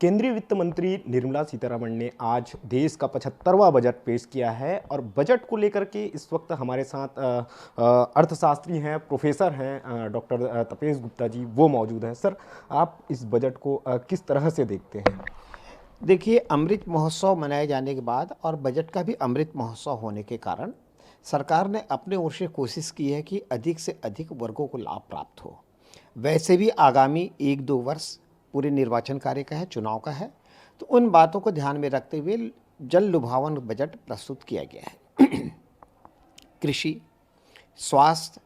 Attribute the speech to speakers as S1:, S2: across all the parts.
S1: केंद्रीय वित्त मंत्री निर्मला सीतारमण ने आज देश का 75वां बजट पेश किया है और बजट को लेकर के इस वक्त हमारे साथ अर्थशास्त्री हैं, प्रोफेसर हैं, डॉक्टर तपेश गुप्ता जी, वो मौजूद हैं। सर, आप इस बजट को किस तरह से देखते हैं?
S2: देखिए, अमृत महोत्सव मनाए जाने के बाद और बजट का भी अमृत महोत्सव होने के कारण सरकार ने अपने ओर से कोशिश की है कि अधिक से अधिक वर्गों को लाभ प्राप्त हो। वैसे भी आगामी 1-2 वर्ष पूरे निर्वाचन कार्य का है, चुनाव का है, तो उन बातों को ध्यान में रखते हुए जन लुभावन बजट प्रस्तुत किया गया है। कृषि, स्वास्थ्य,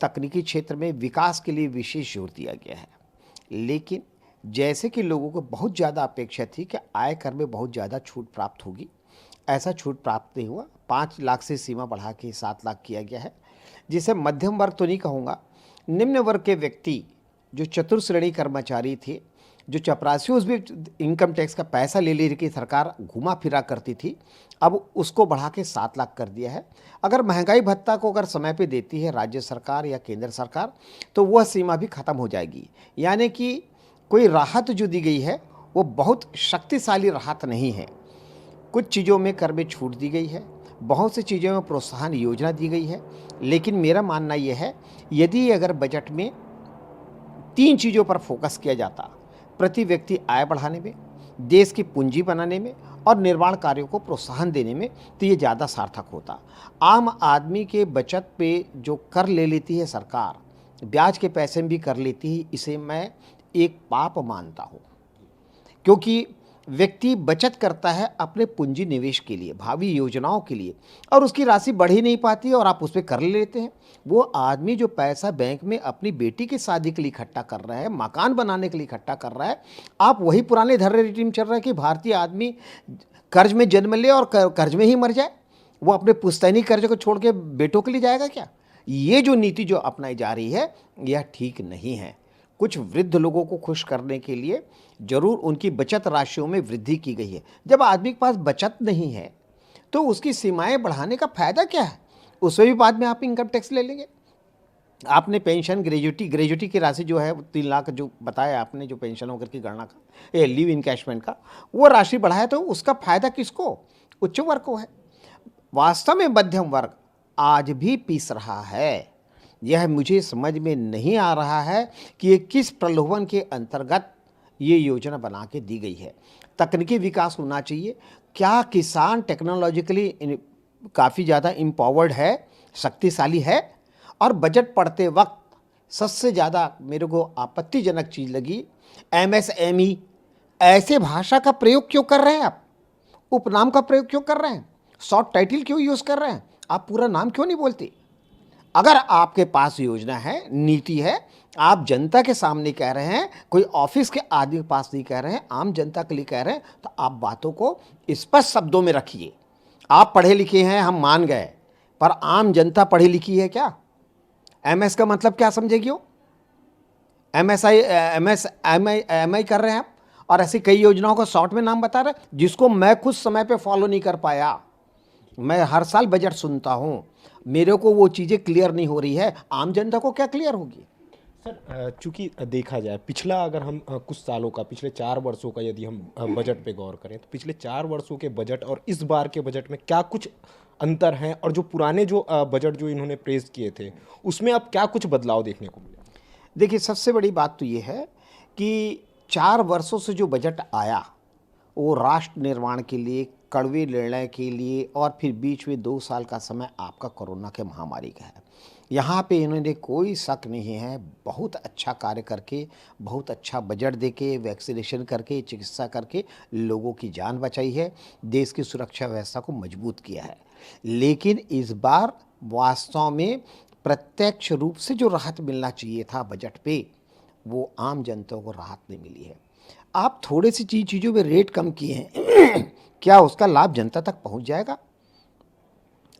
S2: तकनीकी क्षेत्र में विकास के लिए विशेष जोर दिया गया है। लेकिन जैसे कि लोगों को बहुत ज़्यादा अपेक्षा थी कि आय कर में बहुत ज़्यादा छूट प्राप्त होगी, ऐसा छूट प्राप्त नहीं हुआ। 5 लाख से सीमा बढ़ा के 7 लाख किया गया है, जिसे मध्यम वर्ग तो नहीं कहूँगा, निम्न वर्ग के व्यक्ति जो चतुर्श्रेणी कर्मचारी थे, जो चपरासी उस भी इनकम टैक्स का पैसा ले ले की सरकार घुमा फिरा करती थी, अब उसको बढ़ा के 7 लाख कर दिया है। अगर महंगाई भत्ता को अगर समय पे देती है राज्य सरकार या केंद्र सरकार, तो वह सीमा भी ख़त्म हो जाएगी। यानी कि कोई राहत जो दी गई है वो बहुत शक्तिशाली राहत नहीं है। कुछ चीज़ों में कर में छूट दी गई है, बहुत सी चीज़ों में प्रोत्साहन योजना दी गई है। लेकिन मेरा मानना यह है, यदि अगर बजट में 3 चीज़ों पर फोकस किया जाता, प्रति व्यक्ति आय बढ़ाने में, देश की पूंजी बनाने में और निर्माण कार्यों को प्रोत्साहन देने में, तो ये ज़्यादा सार्थक होता। आम आदमी के बचत पे जो कर ले लेती है सरकार, ब्याज के पैसे में भी कर लेती है, इसे मैं एक पाप मानता हूँ। क्योंकि व्यक्ति बचत करता है अपने पूंजी निवेश के लिए, भावी योजनाओं के लिए, और उसकी राशि बढ़ ही नहीं पाती है और आप उस पर कर लेते हैं। वो आदमी जो पैसा बैंक में अपनी बेटी की शादी के लिए इकट्ठा कर रहा है, मकान बनाने के लिए इकट्ठा कर रहा है, आप वही पुराने धर्रे रीति में चल रहा है कि भारतीय आदमी कर्ज में जन्म ले और कर्ज में ही मर जाए। वो अपने पुश्तैनी कर्ज को छोड़ के बेटों के लिए जाएगा क्या? ये जो नीति जो अपनाई जा रही है, यह ठीक नहीं है। कुछ वृद्ध लोगों को खुश करने के लिए जरूर उनकी बचत राशियों में वृद्धि की गई है। जब आदमी के पास बचत नहीं है तो उसकी सीमाएं बढ़ाने का फायदा क्या है? उसमें भी बाद में आप इनकम टैक्स ले लेंगे। आपने पेंशन, ग्रेजुटी की राशि जो है 3 लाख जो बताया आपने, जो पेंशन होकर की गणना का, ये लीव इनकैशमेंट का, वो राशि बढ़ाया तो उसका फायदा किसको? उच्च वर्ग को है। वास्तव में मध्यम वर्ग आज भी पीस रहा है। यह मुझे समझ में नहीं आ रहा है कि ये किस प्रलोभन के अंतर्गत ये योजना बना के दी गई है। तकनीकी विकास होना चाहिए। क्या किसान टेक्नोलॉजिकली काफ़ी ज़्यादा एम्पावर्ड है, शक्तिशाली है? और बजट पढ़ते वक्त सबसे ज़्यादा मेरे को आपत्तिजनक चीज़ लगी, MSME। ऐसे भाषा का प्रयोग क्यों कर रहे हैं आप? उपनाम का प्रयोग क्यों कर रहे हैं? शॉर्ट टाइटल क्यों यूज़ कर रहे हैं? आप पूरा नाम क्यों नहीं बोलते? अगर आपके पास योजना है, नीति है, आप जनता के सामने कह रहे हैं, कोई ऑफिस के आदमी के पास नहीं कह रहे हैं, आम जनता के लिए कह रहे हैं, तो आप बातों को स्पष्ट शब्दों में रखिए। आप पढ़े लिखे हैं, हम मान गए, पर आम जनता पढ़ी लिखी है क्या? MS का मतलब क्या समझेगी वो? MSI कर रहे हैं आप, और ऐसी कई योजनाओं को शॉर्ट में नाम बता रहे हैं, जिसको मैं खुद समय पे फॉलो नहीं कर पाया। मैं हर साल बजट सुनता हूँ, मेरे को वो चीज़ें क्लियर नहीं हो रही है। आम जनता को क्या क्लियर होगी?
S1: सर, चूंकि देखा जाए पिछला, अगर हम कुछ सालों का, पिछले 4 वर्षों का यदि हम बजट पे गौर करें, तो पिछले 4 वर्षों के बजट और इस बार के बजट में क्या कुछ अंतर हैं, और जो पुराने जो बजट जो इन्होंने प्रेस किए थे उसमें अब क्या कुछ बदलाव देखने को मिले?
S2: देखिए, सबसे बड़ी बात तो ये है कि 4 वर्षों से जो बजट आया वो राष्ट्र निर्माण के लिए, कड़वे निर्णय के लिए, और फिर बीच में 2 साल का समय आपका कोरोना के महामारी का है। यहाँ पे इन्होंने कोई शक नहीं है, बहुत अच्छा कार्य करके, बहुत अच्छा बजट देके, वैक्सीनेशन करके, चिकित्सा करके लोगों की जान बचाई है, देश की सुरक्षा व्यवस्था को मजबूत किया है। लेकिन इस बार वास्तव में प्रत्यक्ष रूप से जो राहत मिलना चाहिए था बजट पे, वो आम जनता को राहत नहीं मिली है। आप थोड़ी सी चीज़ों में रेट कम किए हैं क्या उसका लाभ जनता तक पहुंच जाएगा?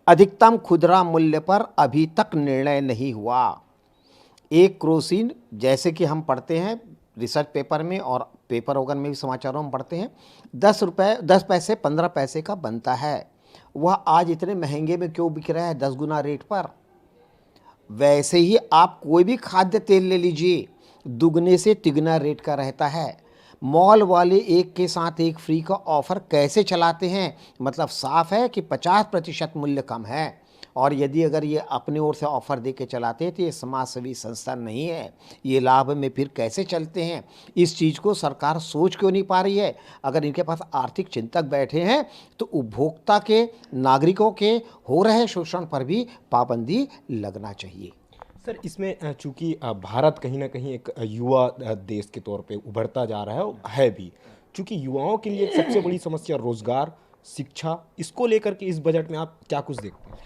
S2: अधिकतम खुदरा मूल्य पर अभी तक निर्णय नहीं हुआ। एक क्रोसिन, जैसे कि हम पढ़ते हैं रिसर्च पेपर में और पेपर ओगन में भी समाचारों में पढ़ते हैं, 10 पैसे 15 पैसे का बनता है। वह आज इतने महंगे में क्यों बिक रहा है? 10 गुना रेट पर। वैसे ही आप कोई भी खाद्य तेल ले लीजिए, दुगने से तिगुना रेट का रहता है। मॉल वाले एक के साथ एक फ्री का ऑफर कैसे चलाते हैं? मतलब साफ है कि 50% मूल्य कम है। और यदि अगर ये अपनी ओर से ऑफर दे के चलाते हैं तो ये समाज सेवी संस्था नहीं है, ये लाभ में फिर कैसे चलते हैं? इस चीज़ को सरकार सोच क्यों नहीं पा रही है? अगर इनके पास आर्थिक चिंतक बैठे हैं तो उपभोक्ता के, नागरिकों के हो रहे शोषण पर भी पाबंदी लगना चाहिए।
S1: सर, इसमें चूंकि भारत कहीं ना कहीं एक युवा देश के तौर पे उभरता जा रहा है भी। चूंकि युवाओं के लिए एक सबसे बड़ी समस्या रोजगार, शिक्षा, इसको लेकर के इस बजट में आप क्या कुछ देखते हैं?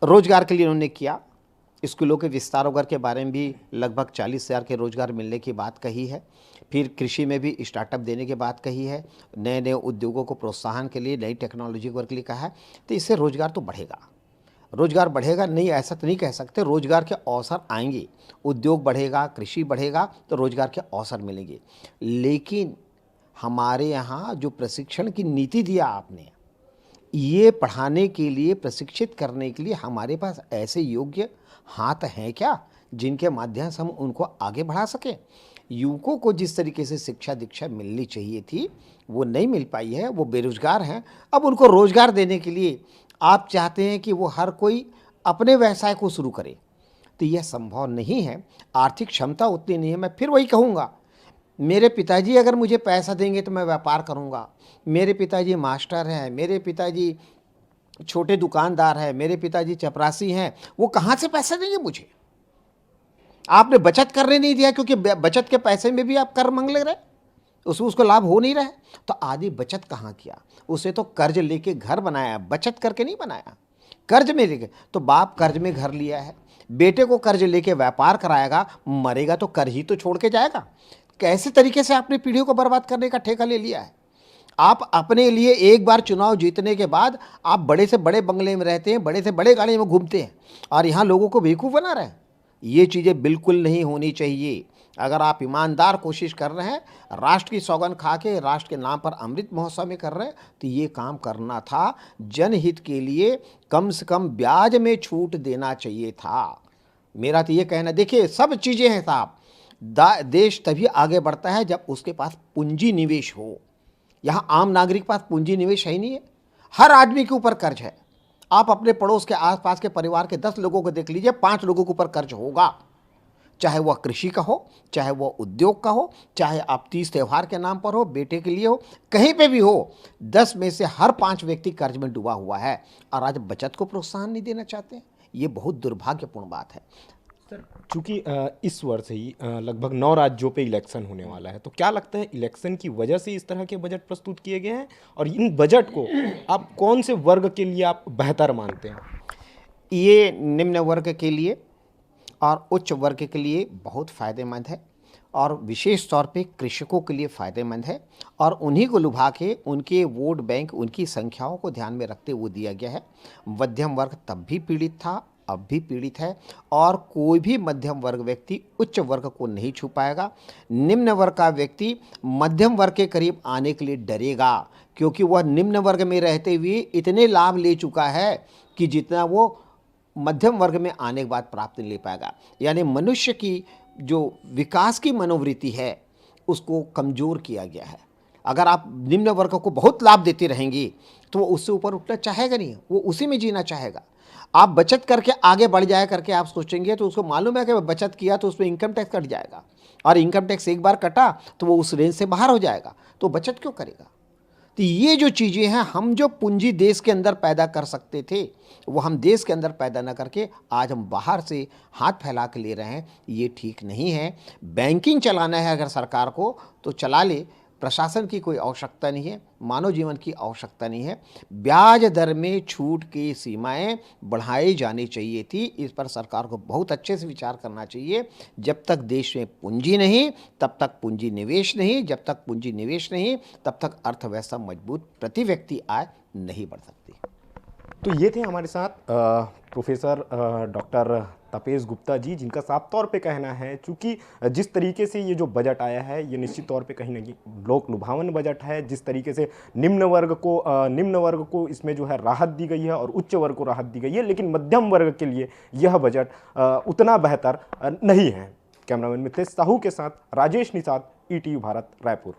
S2: रोजगार के लिए उन्होंने किया, स्कूलों के विस्तार वगैरह के बारे में भी लगभग 40,000 के रोजगार मिलने की बात कही है। फिर कृषि में भी स्टार्टअप देने की बात कही है, नए नए उद्योगों को प्रोत्साहन के लिए, नई टेक्नोलॉजी वर्क के लिए कहा है। तो इससे रोजगार तो बढ़ेगा, रोजगार बढ़ेगा नहीं ऐसा तो नहीं कह सकते, रोजगार के अवसर आएंगे, उद्योग बढ़ेगा, कृषि बढ़ेगा तो रोजगार के अवसर मिलेंगे। लेकिन हमारे यहाँ जो प्रशिक्षण की नीति दिया आपने, ये पढ़ाने के लिए, प्रशिक्षित करने के लिए हमारे पास ऐसे योग्य हाथ हैं क्या जिनके माध्यम से हम उनको आगे बढ़ा सकें? युवकों को जिस तरीके से शिक्षा दीक्षा मिलनी चाहिए थी वो नहीं मिल पाई है, वो बेरोजगार हैं। अब उनको रोजगार देने के लिए आप चाहते हैं कि वो हर कोई अपने व्यवसाय को शुरू करे, तो यह संभव नहीं है, आर्थिक क्षमता उतनी नहीं है। मैं फिर वही कहूँगा, मेरे पिताजी अगर मुझे पैसा देंगे तो मैं व्यापार करूँगा। मेरे पिताजी मास्टर हैं, मेरे पिताजी छोटे दुकानदार हैं, मेरे पिताजी चपरासी हैं, वो कहाँ से पैसा देंगे मुझे? आपने बचत करने नहीं दिया, क्योंकि बचत के पैसे में भी आप कर मांग ले रहे, उसको लाभ हो नहीं रहा है। तो आधी बचत कहाँ किया? उसे तो कर्ज लेके घर बनाया, बचत करके नहीं बनाया, कर्ज में लेके। तो बाप कर्ज में घर लिया है, बेटे को कर्ज लेके व्यापार कराएगा, मरेगा तो कर्ज ही तो छोड़ के जाएगा। कैसे तरीके से आपने पीढ़ियों को बर्बाद करने का ठेका ले लिया है? आप अपने लिए एक बार चुनाव जीतने के बाद आप बड़े से बड़े बंगले में रहते हैं, बड़े से बड़े गाड़ी में घूमते हैं और यहाँ लोगों को बेवकूफ़ बना रहे हैं। ये चीज़ें बिल्कुल नहीं होनी चाहिए। अगर आप ईमानदार कोशिश कर रहे हैं, राष्ट्र की सौगंध खा के राष्ट्र के नाम पर अमृत महोत्सव में कर रहे हैं, तो ये काम करना था। जनहित के लिए कम से कम ब्याज में छूट देना चाहिए था। मेरा तो ये कहना, देखिए सब चीज़ें हैं साहब, देश तभी आगे बढ़ता है जब उसके पास पूंजी निवेश हो। यहाँ आम नागरिक के पास पूंजी निवेश है ही नहीं है, हर आदमी के ऊपर कर्ज है। आप अपने पड़ोस के आसपास के परिवार के 10 लोगों को देख लीजिए, 5 लोगों के ऊपर कर्ज होगा, चाहे वह कृषि का हो, चाहे वह उद्योग का हो, चाहे आप तीज त्यौहार के नाम पर हो, बेटे के लिए हो, कहीं पे भी हो, 10 में से हर 5 व्यक्ति कर्ज में डूबा हुआ है। और आज बचत को प्रोत्साहन नहीं देना चाहते हैं, ये बहुत दुर्भाग्यपूर्ण बात है।
S1: सर, चूंकि इस वर्ष ही लगभग 9 राज्यों पे इलेक्शन होने वाला है, तो क्या लगता है इलेक्शन की वजह से इस तरह के बजट प्रस्तुत किए गए हैं? और इन बजट को आप कौन से वर्ग के लिए आप बेहतर मानते हैं?
S2: ये निम्न वर्ग के लिए और उच्च वर्ग के लिए बहुत फ़ायदेमंद है, और विशेष तौर पे कृषकों के लिए फ़ायदेमंद है। और उन्हीं को लुभा के, उनके वोट बैंक, उनकी संख्याओं को ध्यान में रखते हुए दिया गया है। मध्यम वर्ग तब भी पीड़ित था, अब भी पीड़ित है, और कोई भी मध्यम वर्ग व्यक्ति उच्च वर्ग को नहीं छू पाएगा। निम्न वर्ग का व्यक्ति मध्यम वर्ग के करीब आने के लिए डरेगा, क्योंकि वह निम्न वर्ग में रहते हुए इतने लाभ ले चुका है कि जितना वो मध्यम वर्ग में आने के बाद प्राप्त नहीं ले पाएगा। यानी मनुष्य की जो विकास की मनोवृत्ति है उसको कमज़ोर किया गया है। अगर आप निम्न वर्ग को बहुत लाभ देते रहेंगे तो वो उससे ऊपर उठना चाहेगा नहीं, वो उसी में जीना चाहेगा। आप बचत करके आगे बढ़ जाए करके आप सोचेंगे तो उसको मालूम है कि बचत किया तो उसमें इनकम टैक्स कट जाएगा, और इनकम टैक्स एक बार कटा तो वो उस रेंज से बाहर हो जाएगा, तो बचत क्यों करेगा? तो ये जो चीज़ें हैं, हम जो पूंजी देश के अंदर पैदा कर सकते थे वो हम देश के अंदर पैदा ना करके आज हम बाहर से हाथ फैला के ले रहे हैं, ये ठीक नहीं है। बैंकिंग चलाना है अगर सरकार को तो चला ले, प्रशासन की कोई आवश्यकता नहीं है, मानव जीवन की आवश्यकता नहीं है। ब्याज दर में छूट की सीमाएं बढ़ाई जानी चाहिए थी, इस पर सरकार को बहुत अच्छे से विचार करना चाहिए। जब तक देश में पूंजी नहीं तब तक पूंजी निवेश नहीं, जब तक पूंजी निवेश नहीं तब तक अर्थव्यवस्था मजबूत, प्रति व्यक्ति आय नहीं बढ़ सकती।
S1: तो ये थे हमारे साथ प्रोफेसर डॉक्टर तपेश गुप्ता जी, जिनका साफ तौर पे कहना है चूँकि जिस तरीके से ये जो बजट आया है ये निश्चित तौर पे कहीं ना कहीं लोक लुभावन बजट है। जिस तरीके से निम्न वर्ग को इसमें जो है राहत दी गई है और उच्च वर्ग को राहत दी गई है, लेकिन मध्यम वर्ग के लिए यह बजट उतना बेहतर नहीं है। कैमरामैन मितेश साहू के साथ राजेश निषाद, ईटीवी भारत, रायपुर।